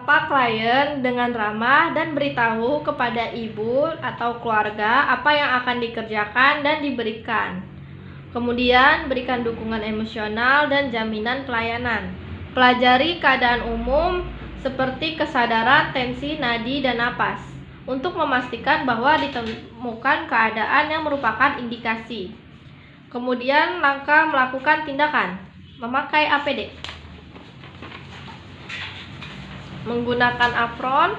Sapa klien dengan ramah dan beritahu kepada ibu atau keluarga apa yang akan dikerjakan dan diberikan. Kemudian, berikan dukungan emosional dan jaminan pelayanan. Pelajari keadaan umum seperti kesadaran, tensi, nadi, dan napas untuk memastikan bahwa ditemukan keadaan yang merupakan indikasi. Kemudian, langkah melakukan tindakan. Memakai APD. Menggunakan apron,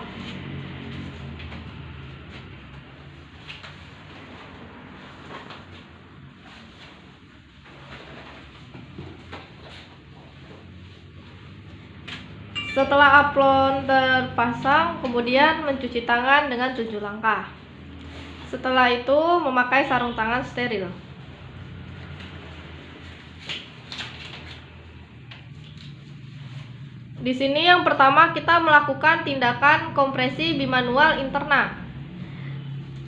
setelah apron terpasang, kemudian mencuci tangan dengan 7 langkah. Setelah itu, memakai sarung tangan steril. Di sini yang pertama kita melakukan tindakan kompresi bimanual interna.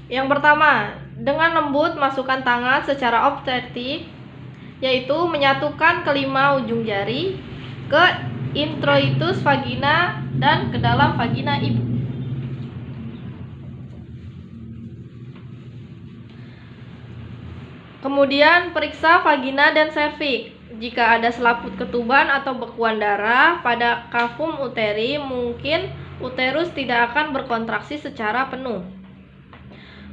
Yang pertama, dengan lembut masukkan tangan secara objektif, yaitu menyatukan kelima ujung jari ke introitus vagina dan ke dalam vagina ibu. Kemudian periksa vagina dan serviks. Jika ada selaput ketuban atau bekuan darah pada kavum uteri, mungkin uterus tidak akan berkontraksi secara penuh.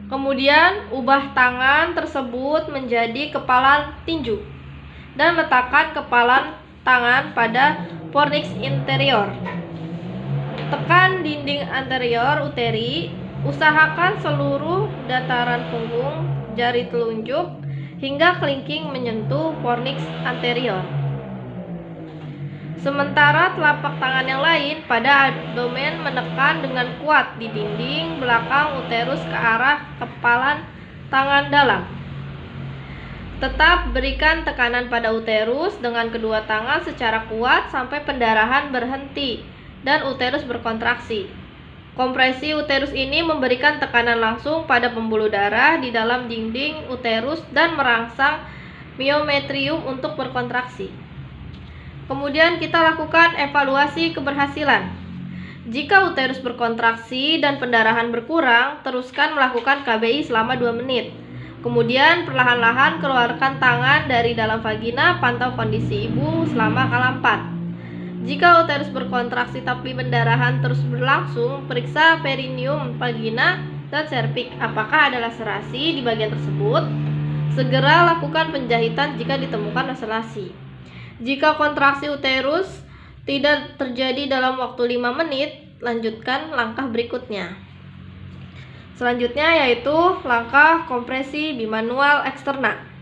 Kemudian ubah tangan tersebut menjadi kepala tinju dan letakkan kepala tangan pada fornix interior. Tekan dinding anterior uteri, usahakan seluruh dataran punggung jari telunjuk hingga kelingking menyentuh fornix anterior. Sementara telapak tangan yang lain pada abdomen menekan dengan kuat di dinding belakang uterus ke arah kepalan tangan dalam. Tetap berikan tekanan pada uterus dengan kedua tangan secara kuat sampai pendarahan berhenti dan uterus berkontraksi. Kompresi uterus ini memberikan tekanan langsung pada pembuluh darah di dalam dinding uterus dan merangsang myometrium untuk berkontraksi. Kemudian kita lakukan evaluasi keberhasilan. Jika uterus berkontraksi dan pendarahan berkurang, teruskan melakukan KBI selama 2 menit. Kemudian perlahan-lahan keluarkan tangan dari dalam vagina, pantau kondisi ibu selama kala 4. Jika uterus berkontraksi tapi pendarahan terus berlangsung, periksa perineum, vagina, dan serviks. Apakah ada laserasi di bagian tersebut? Segera lakukan penjahitan jika ditemukan laserasi. Jika kontraksi uterus tidak terjadi dalam waktu 5 menit, lanjutkan langkah berikutnya. Selanjutnya yaitu langkah kompresi bimanual eksterna.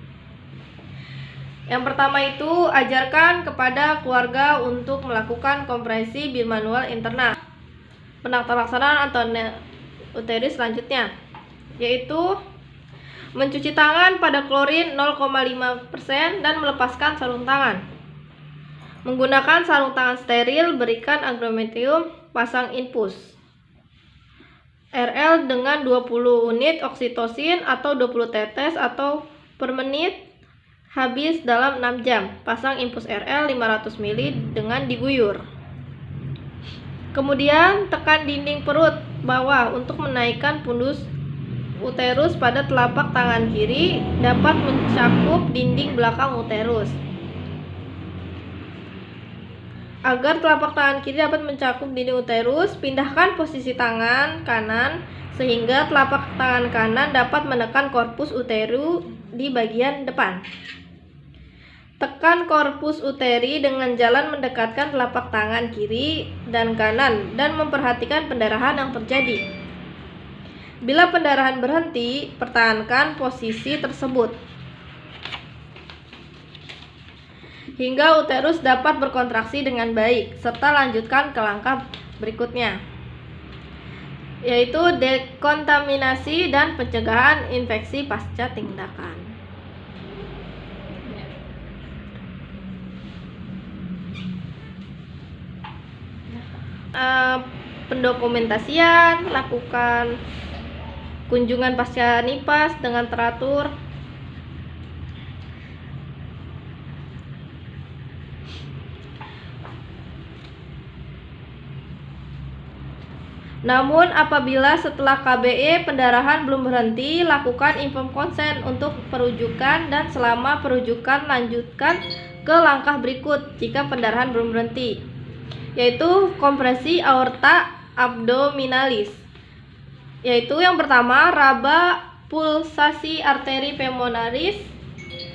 Yang pertama itu, ajarkan kepada keluarga untuk melakukan kompresi bimanual interna. Penata laksanaan atau uterus selanjutnya, yaitu mencuci tangan pada klorin 0,5% dan melepaskan sarung tangan. Menggunakan sarung tangan steril, berikan agrometrium, pasang infus RL dengan 20 unit oksitosin atau 20 tetes atau per menit. Habis dalam 6 jam, pasang infus RL 500 ml dengan diguyur. Kemudian tekan dinding perut bawah untuk menaikkan pundus uterus pada telapak tangan kiri dapat mencakup dinding belakang uterus. Agar telapak tangan kiri dapat mencakup dinding uterus, pindahkan posisi tangan kanan sehingga telapak tangan kanan dapat menekan korpus uteru di bagian depan. Tekan korpus uteri dengan jalan mendekatkan telapak tangan kiri dan kanan dan memperhatikan pendarahan yang terjadi. Bila pendarahan berhenti, pertahankan posisi tersebut hingga uterus dapat berkontraksi dengan baik, serta lanjutkan ke langkah berikutnya, yaitu dekontaminasi dan pencegahan infeksi pasca tindakan. Pendokumentasian, lakukan kunjungan pasca nipas dengan teratur. Namun apabila setelah KBE pendarahan belum berhenti, lakukan informed consent untuk perujukan dan selama perujukan lanjutkan ke langkah berikut jika pendarahan belum berhenti, yaitu kompresi aorta abdominalis. Yaitu yang pertama, raba pulsasi arteri pulmonaris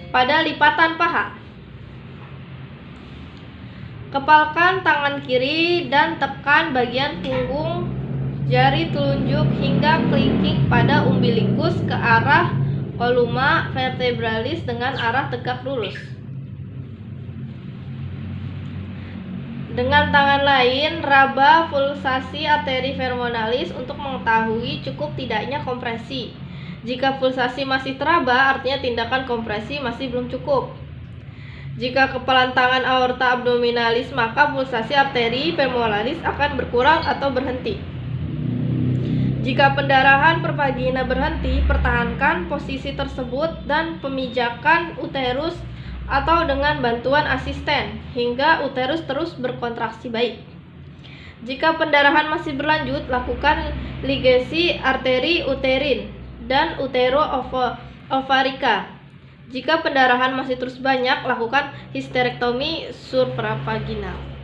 pada lipatan paha. Kepalkan tangan kiri dan tekan bagian punggung jari telunjuk hingga kelingking pada umbilikus ke arah koluma vertebralis dengan arah tegak lurus. Dengan tangan lain, raba pulsasi arteri pulmonalis untuk mengetahui cukup tidaknya kompresi. Jika pulsasi masih teraba, artinya tindakan kompresi masih belum cukup. Jika kepalan tangan aorta abdominalis, maka pulsasi arteri pulmonalis akan berkurang atau berhenti. Jika pendarahan per vagina berhenti, pertahankan posisi tersebut dan pemijakan uterus atau dengan bantuan asisten hingga uterus terus berkontraksi baik. Jika pendarahan masih berlanjut, lakukan ligasi arteri uterin dan utero-ovarika. Jika pendarahan masih terus banyak, lakukan histerektomi supravaginal.